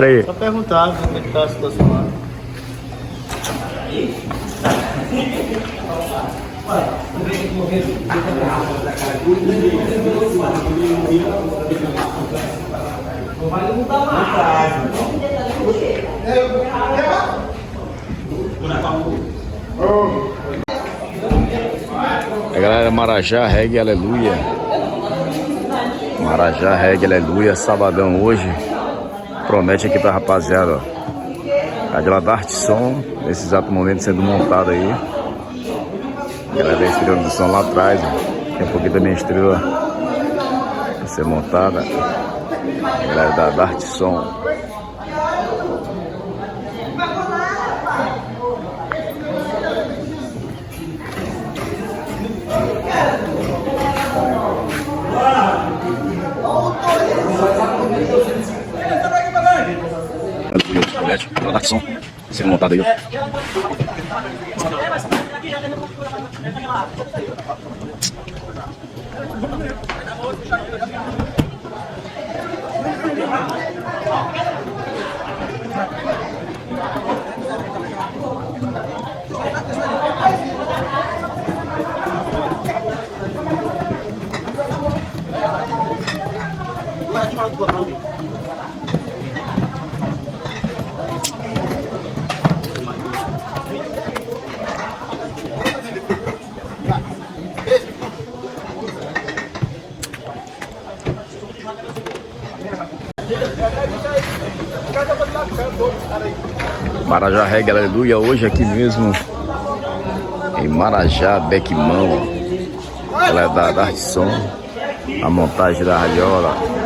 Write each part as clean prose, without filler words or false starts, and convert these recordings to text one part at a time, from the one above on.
Aí. Só perguntar como é que tá a situação lá. A galera, Marajá Reggae Aleluia. Marajá Reggae Aleluia, sabadão hoje. Promete aqui pra rapaziada, ó. A de lá da Arte Som, nesse exato momento sendo montada aí. A galera da Estrela do som lá atrás, ó. Tem um pouquinho também a Estrela pra ser montada. A galera da Arte Som. Toda a Arte Som sendo montada aí, ó. Marajá Reggae Aleluia, hoje aqui mesmo em Marajá, BEQUIMÃO. Ela é da Arte Som, a montagem da radiola.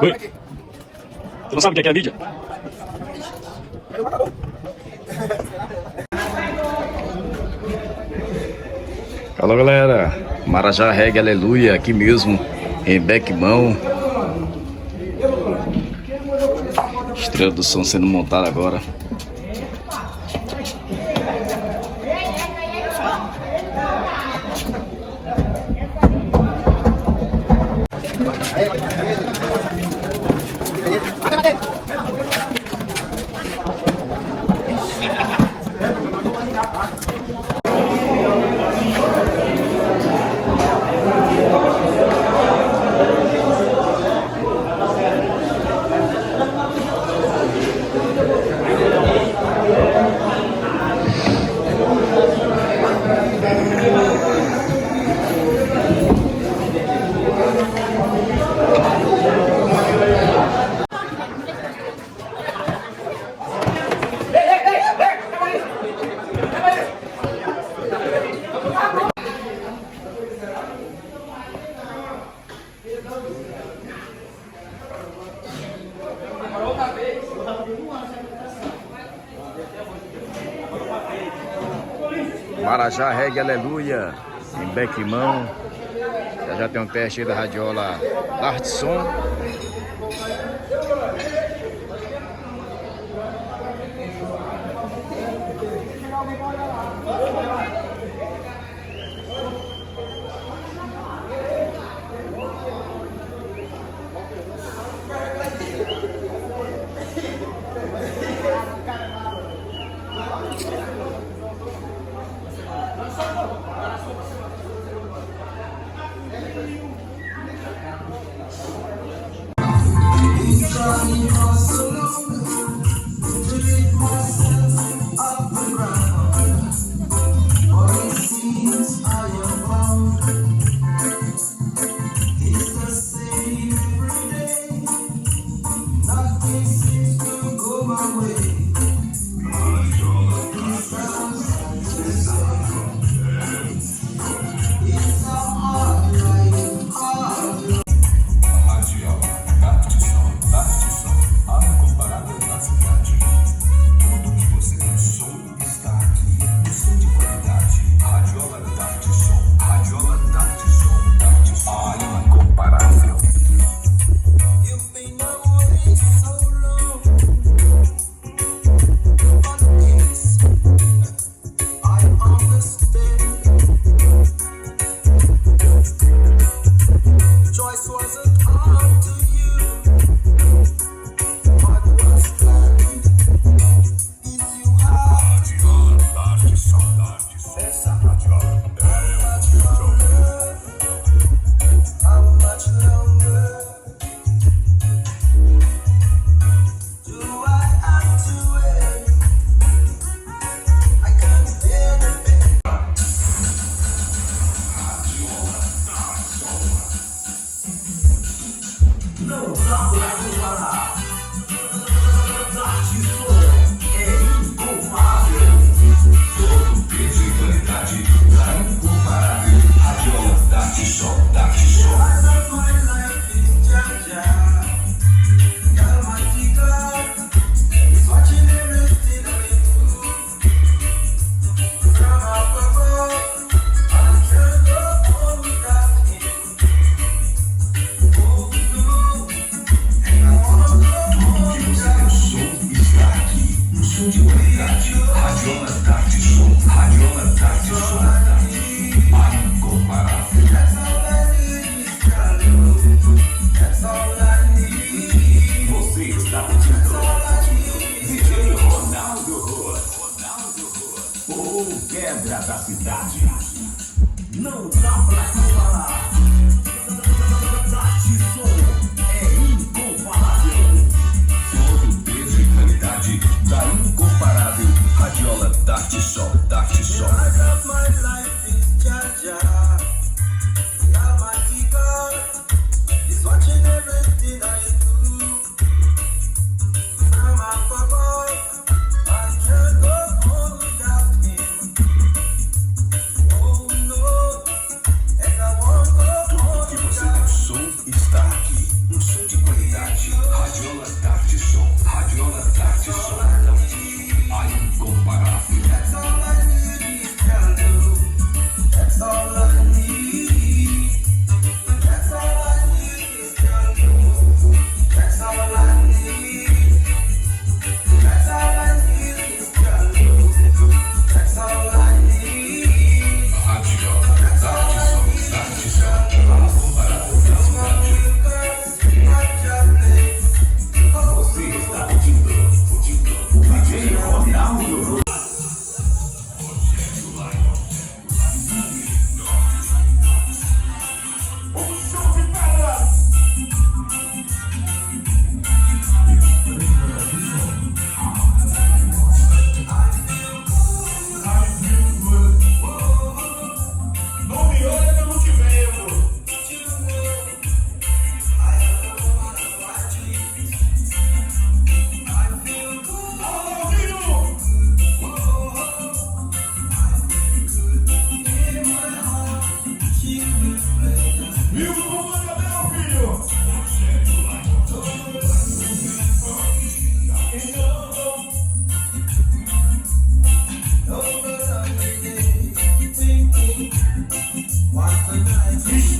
Oi. Tu não sabe o que é a mídia? Alô galera, Marajá Reggae Aleluia, aqui mesmo em BEQUIMÃO. Estrela do som sendo montada agora. Marajá Reggae Aleluia, em BEQUIMÃO. Já tem um teste aí da radiola da Arte Som.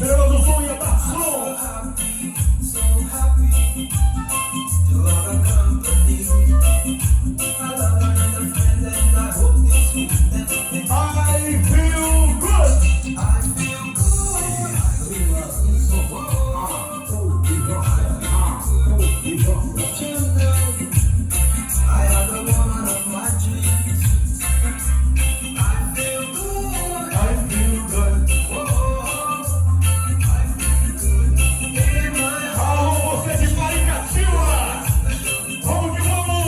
Estrela do som e atração. I feel good. I am the woman of my dreams. I feel good. I feel good. Alô, você de Maricatinga! Vamos que vamos!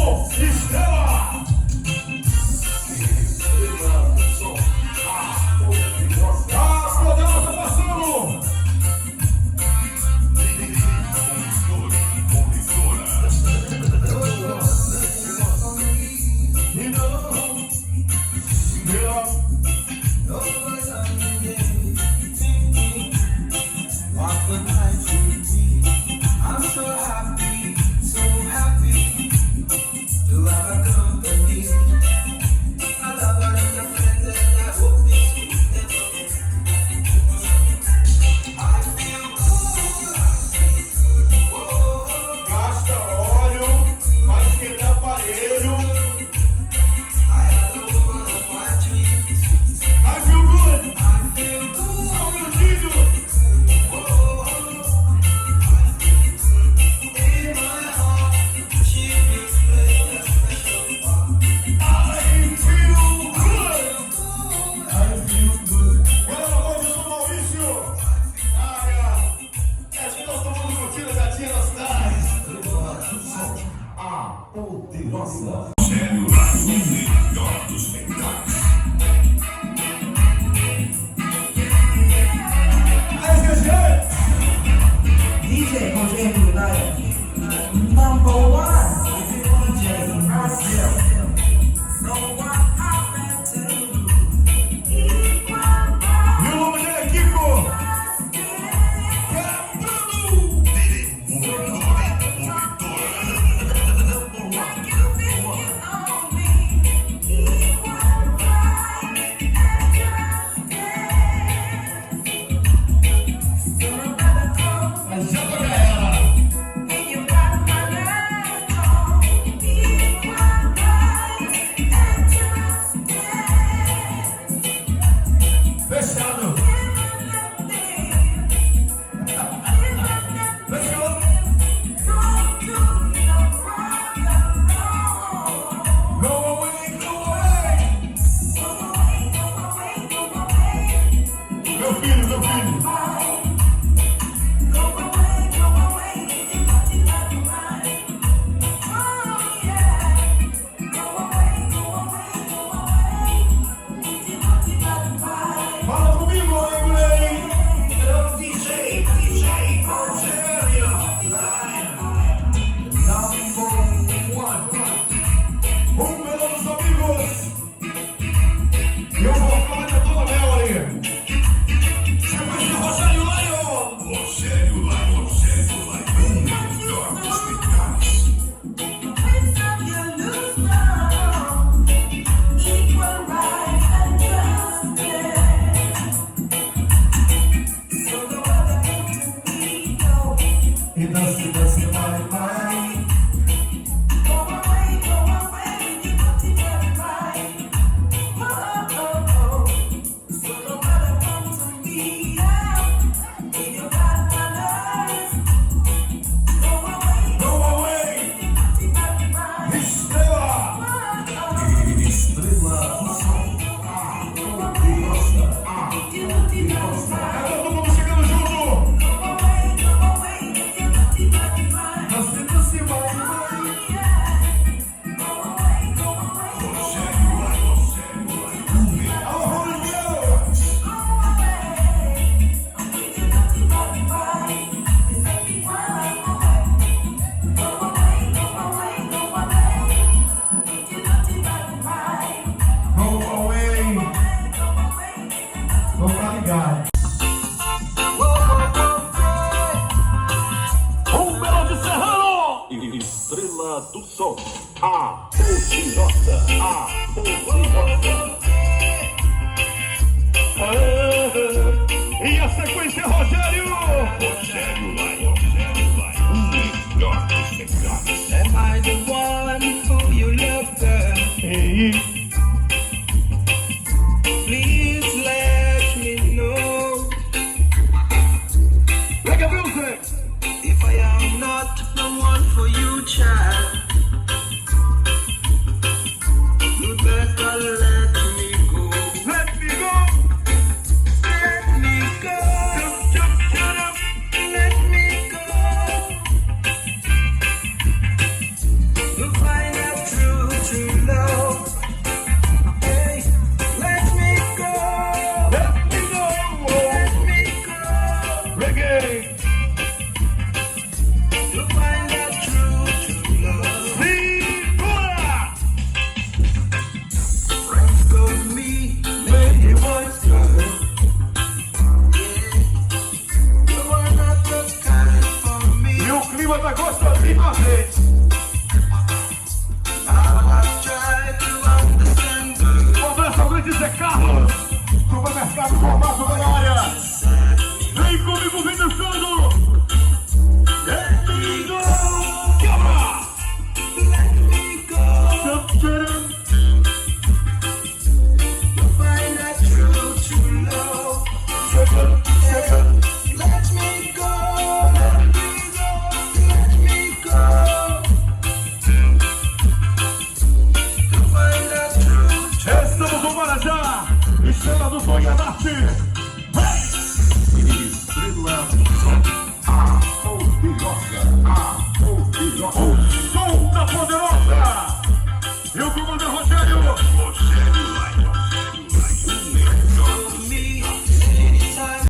Estrela do Som, a Toda, a Toda. E a sequência, Rogério vai, o melhor dos melhores. Am I the one who you love, girl? Please let me know. Reggae music. If I am not the one for you, child, you better let me go. Let me go. Let me go. Let me go. You'll find out true love. Hey, let me go. Let me go. Let me go. Reggae. You'll find out true love. Segura. Friends told me when he was good. You were not the kind for me. E o clima tá gostosinho pra gente. Now I've tried to understand, girl. Um abraço ao grande Zé Carlos. Supermercado Formato,